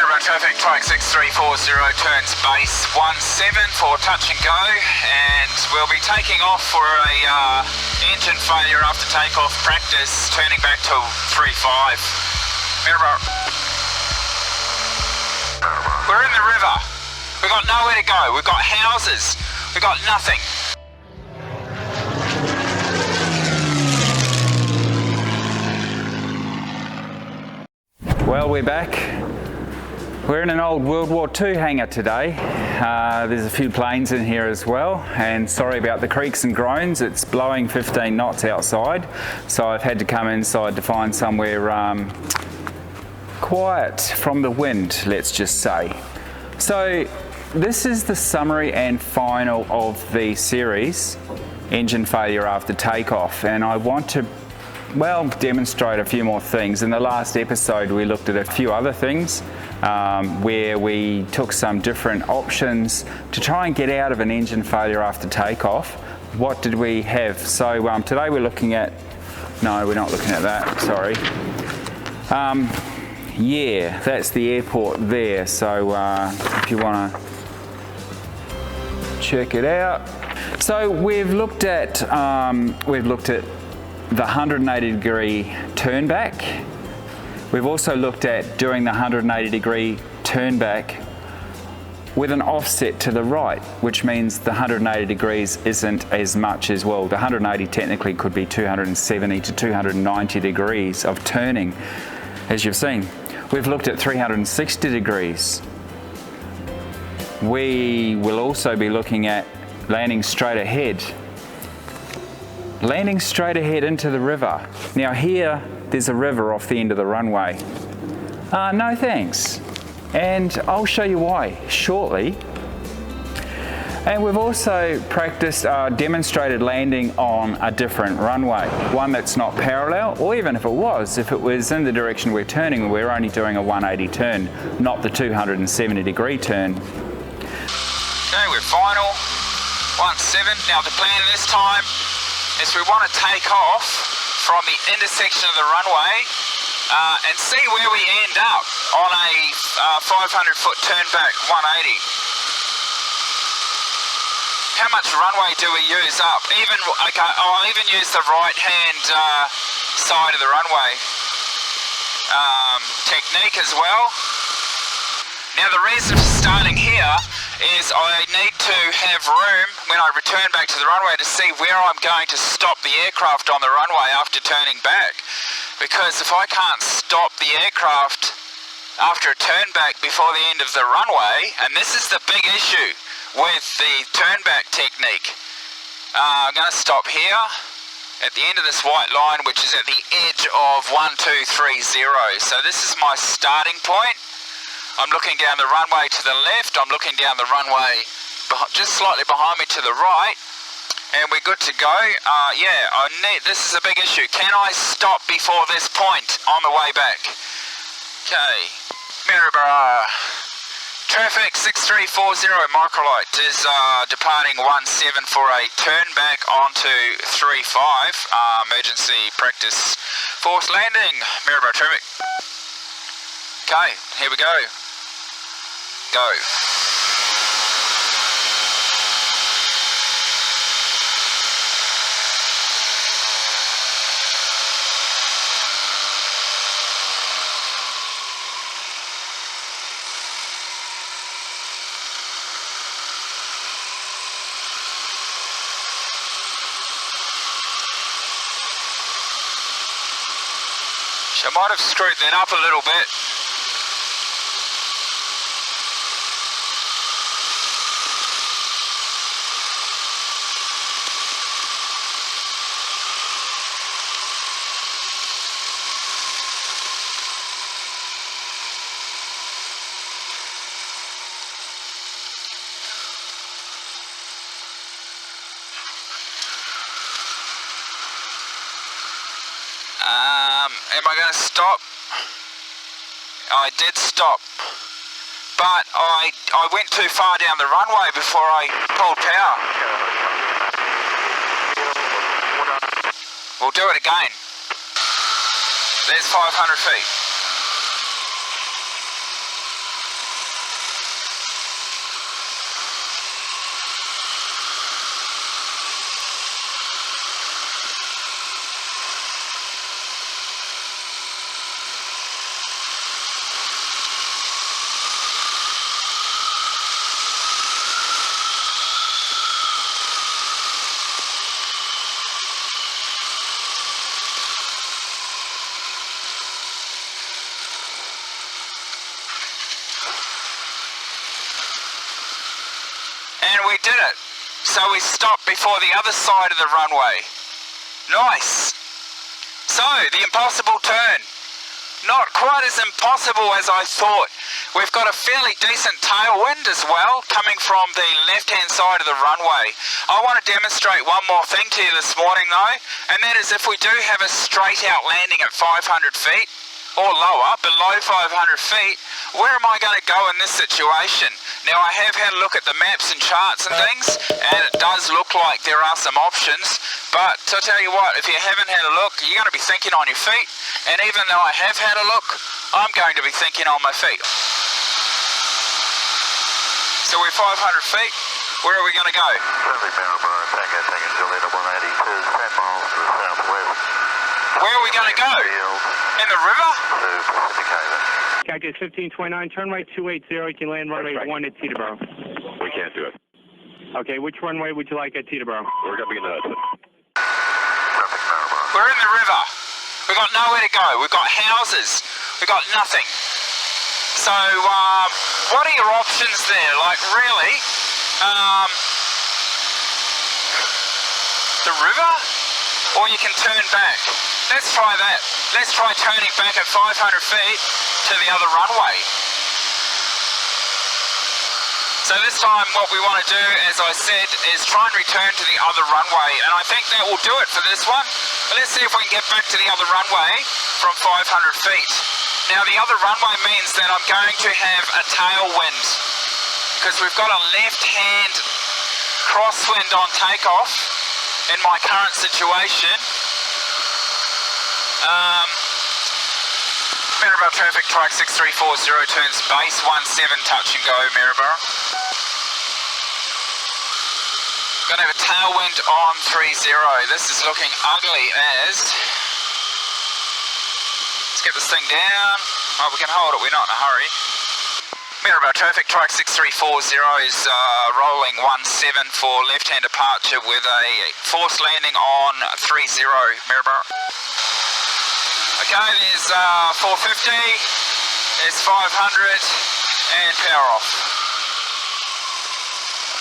Mirror traffic, trike 6340 turns base 17 for touch and go, and we'll be taking off for a engine failure after takeoff practice, turning back to 35. Mirror. We're in the river. We've got nowhere to go. We've got houses. We've got nothing. Well, we're back. We're in an old World War II hangar today. There's a few planes in here as well, and sorry about the creaks and groans. It's blowing 15 knots outside, so I've had to come inside to find somewhere quiet from the wind, let's just say. So this is the summary and final of the series, Engine Failure After Takeoff, and I want to demonstrate a few more things. In the last episode we looked at a few other things where we took some different options to try and get out of an engine failure after takeoff. What did we have? So today we're looking at, no, we're not looking at that, sorry. Yeah, that's the airport there, so if you want to check it out. So we've looked at the 180 degree turn back. We've also looked at doing the 180 degree turn back with an offset to the right, which means the 180 degrees isn't as much as, well, the 180 technically could be 270 to 290 degrees of turning, as you've seen. We've looked at 360 degrees. We will also be looking at landing straight ahead. Landing straight ahead into the river. Now here, there's a river off the end of the runway. No thanks. And I'll show you why shortly. And we've also practiced, demonstrated landing on a different runway. One that's not parallel, or even if it was in the direction we're turning, we're only doing a 180 turn, not the 270 degree turn. Okay, we're final, 17. Now the plan this time is we want to take off from the intersection of the runway and see where we end up on a 500-foot turn back 180. How much runway do we use up? I'll even use the right-hand side of the runway technique as well. Now the reason for starting here is I need to have room when I return back to the runway to see where I'm going to stop the aircraft on the runway after turning back. Because if I can't stop the aircraft after a turn back before the end of the runway, and this is the big issue with the turn back technique, I'm going to stop here at the end of this white line, which is at the edge of 1230. So this is my starting point. I'm looking down the runway to the left, I'm looking down the runway just slightly behind me to the right, and we're good to go. This is a big issue. Can I stop before this point on the way back? Okay, Mirror traffic 6340 microlight is departing 17 for a turn back onto 35, emergency practice force landing, Mirror traffic. Okay, here we go. Go. So I might have screwed that up a little bit. Am I going to stop? I did stop, but I went too far down the runway before I pulled power. We'll do it again. There's 500 feet. we did it. So we stopped before the other side of the runway. Nice. So, the impossible turn. Not quite as impossible as I thought. We've got a fairly decent tailwind as well, coming from the left-hand side of the runway. I want to demonstrate one more thing to you this morning though, and that is if we do have a straight out landing at 500 feet, or lower, below 500 feet, where am I going to go in this situation? Now I have had a look at the maps and charts and things, and it does look like there are some options, but to tell you what, if you haven't had a look, you're going to be thinking on your feet, and even though I have had a look, I'm going to be thinking on my feet. So we're 500 feet, where are we going to go? Where are we going to go? In the river? Cactus 1529, turn right 280, you can land runway 1 at Teterboro. We can't do it. Okay, which runway would you like at Teterboro? We're going to be in the Hudson. We're in the river. We've got nowhere to go. We've got houses. We've got nothing. So, what are your options there? Like, really? The river? Or you can turn back. Let's try that. Let's try turning back at 500 feet to the other runway. So this time what we want to do, as I said, is try and return to the other runway, and I think that will do it for this one. But let's see if we can get back to the other runway from 500 feet. Now the other runway means that I'm going to have a tailwind, because we've got a left-hand crosswind on takeoff in my current situation. Maryborough traffic, trike 6340, turns base 17, touch and go, Maryborough. Gonna have a tailwind on 30. This is looking ugly as... Let's get this thing down. Oh, we can hold it, we're not in a hurry. Maryborough traffic, trike 6340 is rolling 17 for left-hand departure with a forced landing on 30, Maryborough. Okay, there's 450, there's 500, and power off.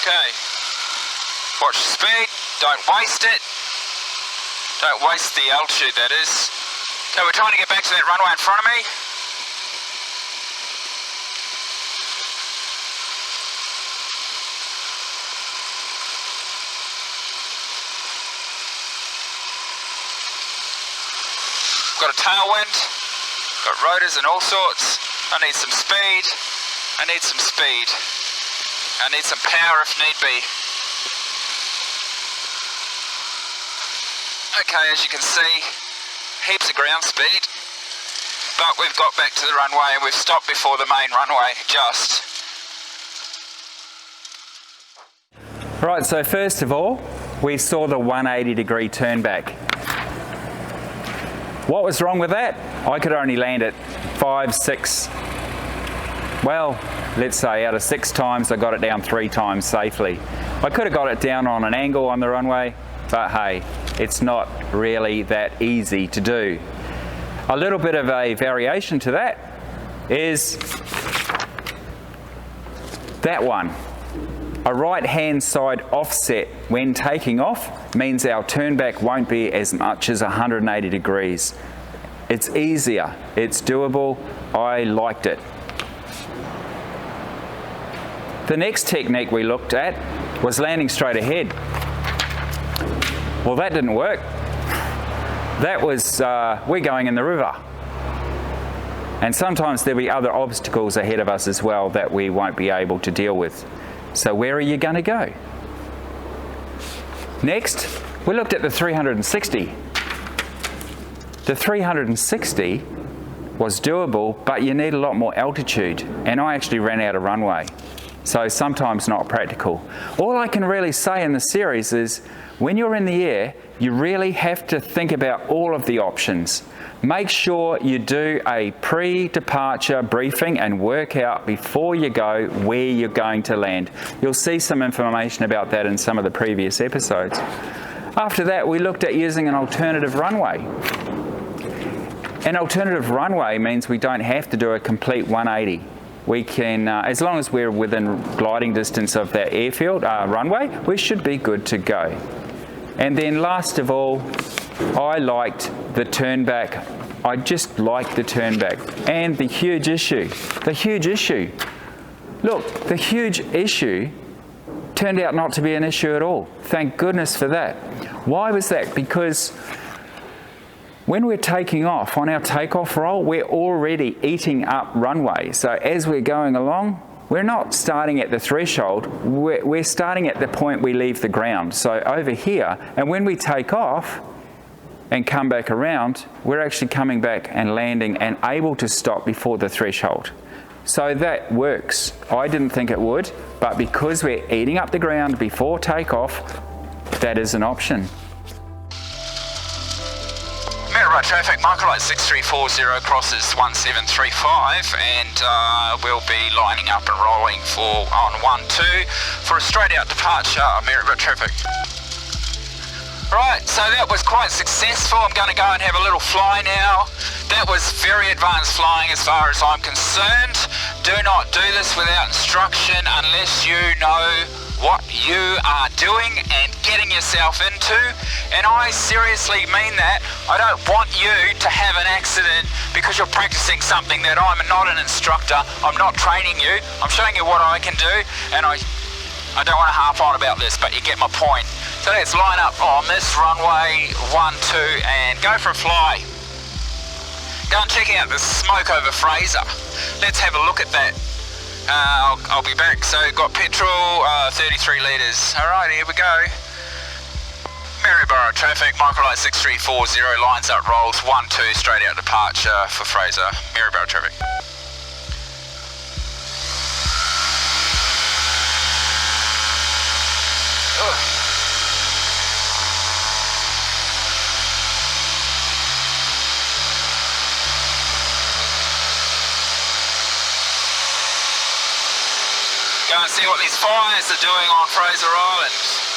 Okay, watch the speed, don't waste it. Don't waste the altitude, that is. Okay, we're trying to get back to that runway in front of me. Got a tailwind, got rotors and all sorts. I need some speed, I need some speed. I need some power if need be. Okay, as you can see, heaps of ground speed, but we've got back to the runway and we've stopped before the main runway, just. Right, so first of all, we saw the 180-degree turn back. What was wrong with that? I could only land it 5, 6, well, let's say out of 6 times, I got it down 3 times safely. I could have got it down on an angle on the runway, but hey, it's not really that easy to do. A little bit of a variation to that is that one. A right-hand side offset when taking off means our turn back won't be as much as 180 degrees. It's easier, it's doable, I liked it. The next technique we looked at was landing straight ahead. Well, that didn't work. That was, we're going in the river. And sometimes there'll be other obstacles ahead of us as well that we won't be able to deal with. So where are you going to go? Next, we looked at the 360. The 360 was doable, but you need a lot more altitude, and I actually ran out of runway. So sometimes not practical. All I can really say in the series is, when you're in the air, you really have to think about all of the options. Make sure you do a pre-departure briefing and work out before you go where you're going to land. You'll see some information about that in some of the previous episodes. After that, we looked at using an alternative runway. An alternative runway means we don't have to do a complete 180. we can, as long as we're within gliding distance of that airfield runway, we should be good to go. And then last of all, I liked the turn back. I just liked the turn back. And the huge issue, look, the huge issue turned out not to be an issue at all. Thank goodness for that. Why was that? Because when we're taking off on our takeoff roll, we're already eating up runway. So as we're going along, we're not starting at the threshold, we're starting at the point we leave the ground. So over here, and when we take off and come back around, we're actually coming back and landing and able to stop before the threshold. So that works. I didn't think it would, but because we're eating up the ground before takeoff, that is an option. Right, traffic, microlight 6340 crosses 1735, and we'll be lining up and rolling for on 12 for a straight out departure, Maryborough traffic. Right, so that was quite successful. I'm going to go and have a little fly now. That was very advanced flying as far as I'm concerned. Do not do this without instruction unless you know what you are doing and getting yourself into, and I seriously mean that. I don't want you to have an accident because you're practicing something that I'm not an instructor. I'm not training you. I'm showing you what I can do, and I don't want to harp on about this, but you get my point. So let's line up on this runway 12 and go for a fly. Go and check out the smoke over Fraser. Let's have a look at that. I'll be back. So got petrol, 33 litres. Alright, here we go. Maryborough traffic, microlight 6340, lines up, rolls 12, straight out departure for Fraser. Maryborough traffic. Go and see what these fires are doing on Fraser Island.